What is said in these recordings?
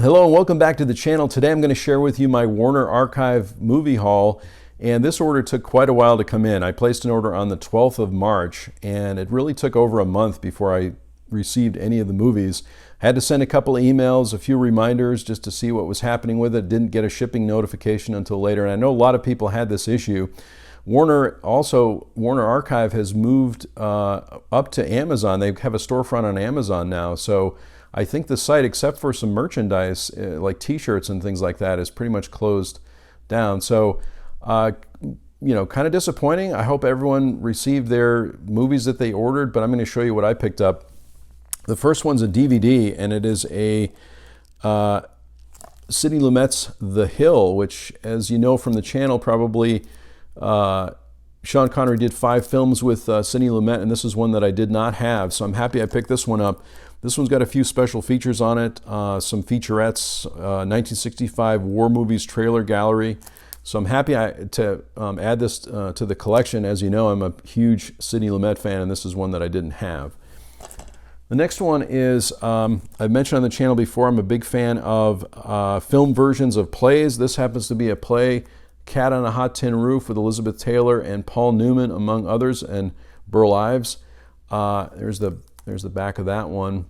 Hello and welcome back to the channel. Today I'm going to share with you my Warner Archive movie haul, and this order took quite a while to come in. I placed an order on the 12th of March and it really took over a month before I received any of the movies. I had to send a couple of emails, a few reminders just to see what was happening with it. Didn't get a shipping notification until later, and I know a lot of people had this issue. Warner Archive has moved up to Amazon. They have a storefront on Amazon now, so I think the site, except for some merchandise like t-shirts and things like that, is pretty much closed down. So, kind of disappointing. I hope everyone received their movies that they ordered, but I'm going to show you what I picked up. The first one's a DVD, and it is a Sidney Lumet's The Hill, which, as you know from the channel, probably Sean Connery did 5 films with Sidney Lumet, and this is one that I did not have, so I'm happy I picked this one up. This one's got a few special features on it, some featurettes, 1965 War Movies trailer gallery. So I'm happy to add this to the collection. As you know, I'm a huge Sidney Lumet fan, and this is one that I didn't have. The next one is, I've mentioned on the channel before, I'm a big fan of film versions of plays. This happens to be a play, Cat on a Hot Tin Roof, with Elizabeth Taylor and Paul Newman, among others, and Burl Ives. There's the back of that one.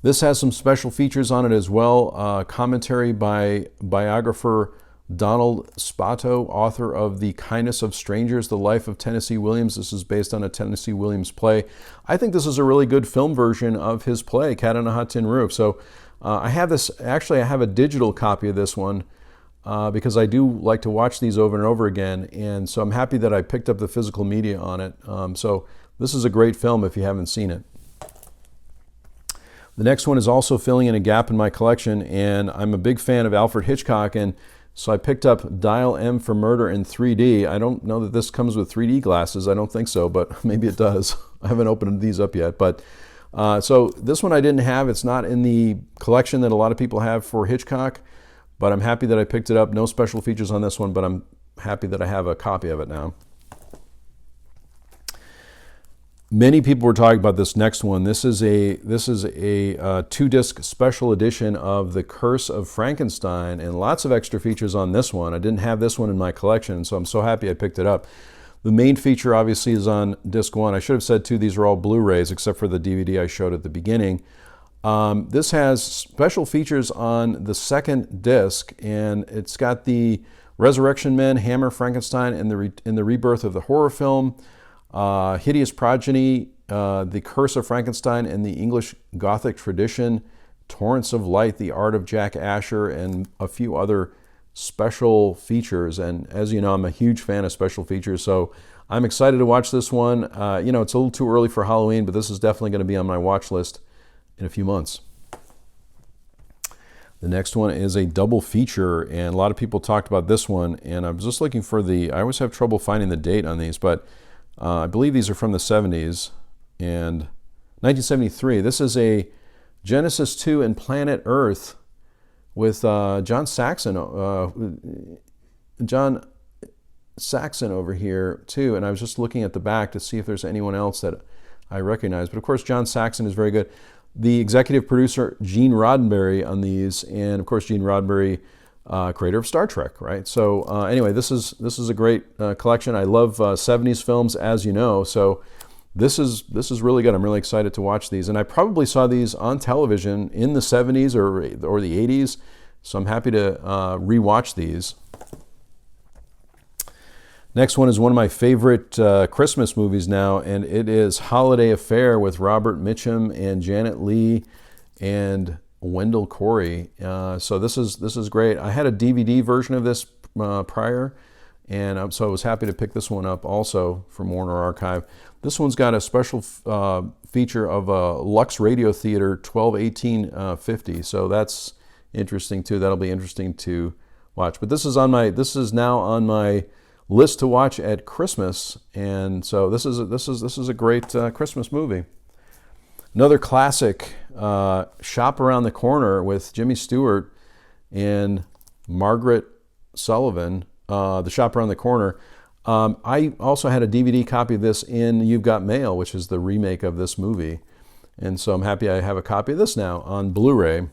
This has some special features on it as well. Commentary by biographer Donald Spato, author of The Kindness of Strangers, The Life of Tennessee Williams. This is based on a Tennessee Williams play. I think this is a really good film version of his play, Cat on a Hot Tin Roof. So I have this, actually I have a digital copy of this one because I do like to watch these over and over again. And so I'm happy that I picked up the physical media on it. So this is a great film if you haven't seen it. The next one is also filling in a gap in my collection, and I'm a big fan of Alfred Hitchcock, and so I picked up Dial M for Murder in 3D. I don't know that this comes with 3D glasses. I don't think so, but maybe it does. I haven't opened these up yet. But so this one I didn't have. It's not in the collection that a lot of people have for Hitchcock, but I'm happy that I picked it up. No special features on this one, but I'm happy that I have a copy of it now. Many people were talking about this next one. This is a 2-disc special edition of The Curse of Frankenstein, and lots of extra features on this one. I didn't have this one in my collection, so I'm so happy I picked it up. The main feature obviously is on disc 1. I should have said too, these are all Blu-rays except for the DVD I showed at the beginning. This has special features on the second disc, and it's got the Resurrection Men, Hammer, Frankenstein, and the rebirth of the horror film. Hideous Progeny, The Curse of Frankenstein and the English Gothic Tradition, Torrents of Light, The Art of Jack Asher, and a few other special features. And as you know, I'm a huge fan of special features, so I'm excited to watch this one. It's a little too early for Halloween, but this is definitely going to be on my watch list in a few months. The next one is a double feature, and a lot of people talked about this one, and I was just looking for I always have trouble finding the date on these, but I believe these are from the 70s and 1973. This is a Genesis 2 and Planet Earth with John Saxon over here too. And I was just looking at the back to see if there's anyone else that I recognize. But of course, John Saxon is very good. The executive producer, Gene Roddenberry, on these, and of course, Gene Roddenberry, creator of Star Trek, right? So anyway, this is a great collection. I love 70s films, as you know, so this is really good. I'm really excited to watch these, and I probably saw these on television in the 70s or the 80s, so I'm happy to rewatch these. Next one is one of my favorite Christmas movies now, and it is Holiday Affair with Robert Mitchum and Janet Leigh and Wendell Corey. So this is great. I had a DVD version of this prior, and so I was happy to pick this one up also from Warner Archive. This one's got a special feature of a Lux Radio Theater 12-18-50, so that's interesting too. That'll be interesting to watch. But this is now on my list to watch at Christmas, and so this is a great Christmas movie. Another classic, Shop Around the Corner with Jimmy Stewart and Margaret Sullivan, The Shop Around the Corner. I also had a DVD copy of this in You've Got Mail, which is the remake of this movie. And so I'm happy I have a copy of this now on Blu-ray.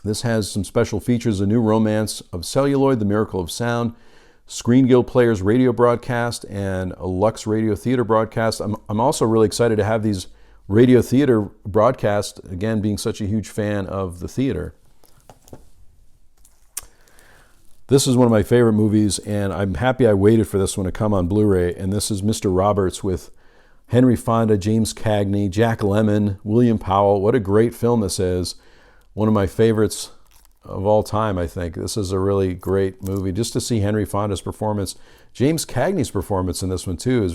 This has some special features: A New Romance of Celluloid, The Miracle of Sound, Screen Guild Players radio broadcast, and a Lux Radio Theater broadcast. I'm also really excited to have these radio theater broadcasts, again, being such a huge fan of the theater. This is one of my favorite movies, and I'm happy I waited for this one to come on Blu-ray, and this is Mr. Roberts with Henry Fonda, James Cagney, Jack Lemmon, William Powell. What a great film this is. One of my favorites of all time, I think. This is a really great movie. Just to see Henry Fonda's performance. James Cagney's performance in this one, too, is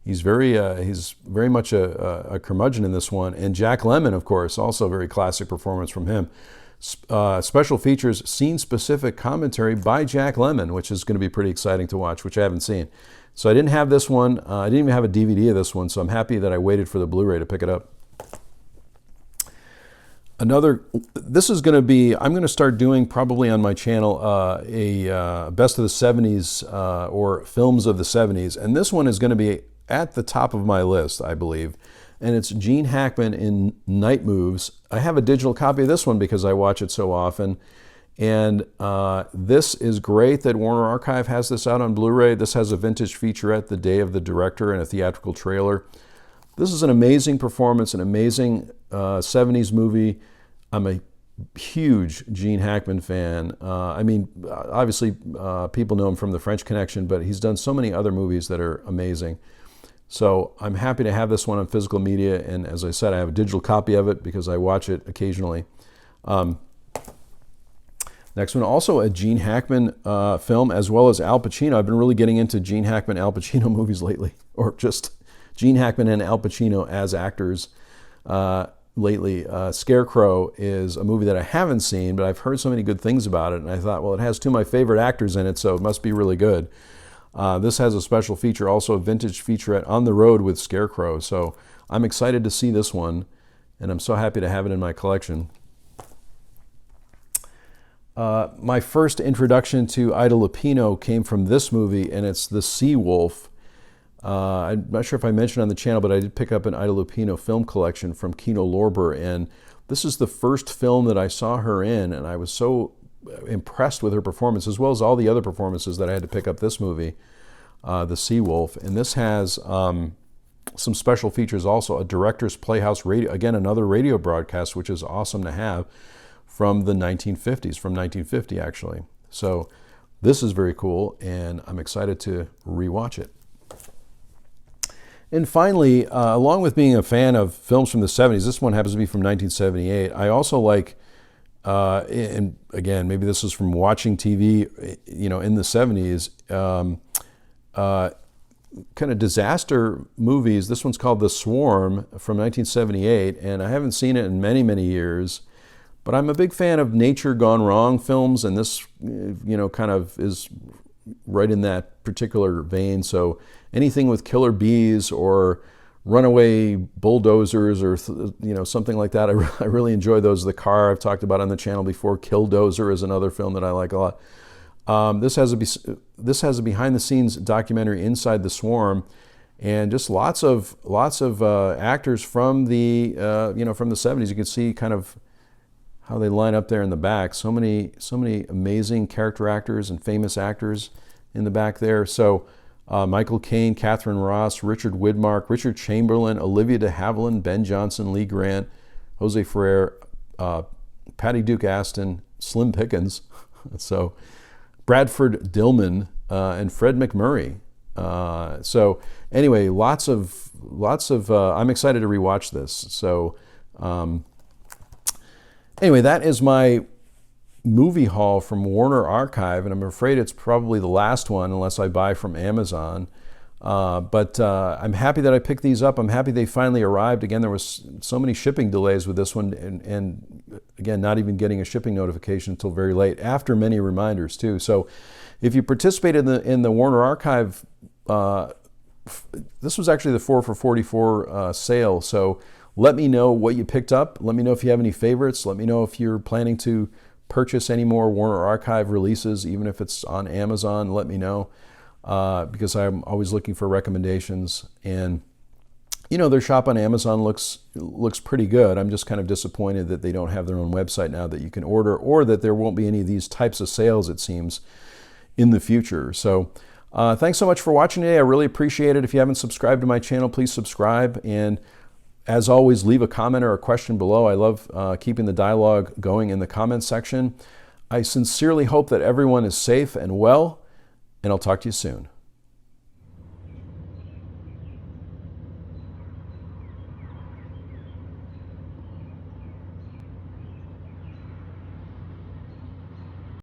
he's very much a curmudgeon in this one. And Jack Lemmon, of course, also a very classic performance from him. Special features, scene-specific commentary by Jack Lemmon, which is going to be pretty exciting to watch, which I haven't seen. So I didn't have this one. I didn't even have a DVD of this one, so I'm happy that I waited for the Blu-ray to pick it up. This is going to be, I'm going to start doing probably on my channel a best of the 70s or films of the 70s. And this one is going to be at the top of my list, I believe. And it's Gene Hackman in Night Moves. I have a digital copy of this one because I watch it so often. And this is great that Warner Archive has this out on Blu-ray. This has a vintage featurette, The Day of the Director, and a theatrical trailer. This is an amazing performance, an amazing 70s movie. I'm a huge Gene Hackman fan. I mean, obviously, people know him from The French Connection, but he's done so many other movies that are amazing. So I'm happy to have this one on physical media, and as I said, I have a digital copy of it because I watch it occasionally. Next one, also a Gene Hackman film, as well as Al Pacino. I've been really getting into Gene Hackman, Al Pacino movies lately, or just Gene Hackman and Al Pacino as actors lately. Scarecrow is a movie that I haven't seen, but I've heard so many good things about it, and I thought, well, it has two of my favorite actors in it, so it must be really good. This has a special feature, also a vintage featurette, On the Road with Scarecrow. So I'm excited to see this one, and I'm so happy to have it in my collection. My first introduction to Ida Lupino came from this movie, and it's The Sea Wolf. I'm not sure if I mentioned on the channel, but I did pick up an Ida Lupino film collection from Kino Lorber, and this is the first film that I saw her in, and I was so impressed with her performance, as well as all the other performances, that I had to pick up this movie, The Sea Wolf. And this has some special features also, a Director's Playhouse radio, again, another radio broadcast, which is awesome to have, from the 1950s, from 1950 actually. So this is very cool, and I'm excited to rewatch it. And finally, along with being a fan of films from the 70s, this one happens to be from 1978. I also like, and again, maybe this is from watching TV, in the 70s, kind of disaster movies. This one's called The Swarm from 1978, and I haven't seen it in many, many years. But I'm a big fan of nature gone wrong films, and this, kind of is right in that particular vein. So anything with killer bees or runaway bulldozers or something like that, I really enjoy those. The Car, I've talked about on the channel before. Killdozer is another film that I like a lot. This has a behind-the-scenes documentary, Inside the Swarm, and just lots of actors from the from the 70s. You can see kind of how they line up there in the back. So many amazing character actors and famous actors in the back there. So Michael Caine, Catherine Ross, Richard Widmark, Richard Chamberlain, Olivia de Havilland, Ben Johnson, Lee Grant, Jose Ferrer, Patty Duke Aston, Slim Pickens, so Bradford Dillman, and Fred McMurray. So anyway, lots of. I'm excited to rewatch this. So anyway, that is my movie haul from Warner Archive, and I'm afraid it's probably the last one unless I buy from Amazon. But I'm happy that I picked these up. I'm happy they finally arrived. Again, there was so many shipping delays with this one, and again, not even getting a shipping notification until very late, after many reminders too. So if you participated in the Warner Archive, this was actually the 4 for $44 sale. So let me know what you picked up. Let me know if you have any favorites. Let me know if you're planning to purchase any more Warner Archive releases, even if it's on Amazon. Let me know, because I'm always looking for recommendations. And their shop on Amazon looks pretty good. I'm just kind of disappointed that they don't have their own website now that you can order, or that there won't be any of these types of sales, it seems, in the future. So thanks so much for watching today. I really appreciate it. If you haven't subscribed to my channel, please subscribe. And as always, leave a comment or a question below. I love keeping the dialogue going in the comments section. I sincerely hope that everyone is safe and well, and I'll talk to you soon.